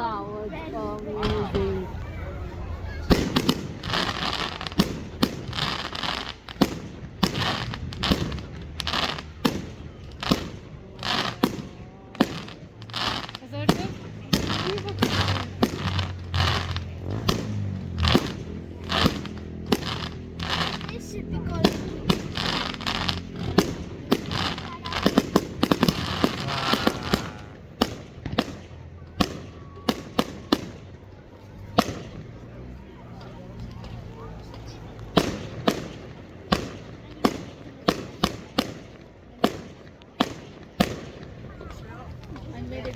That was amazing. Was that good? This should be good. I made it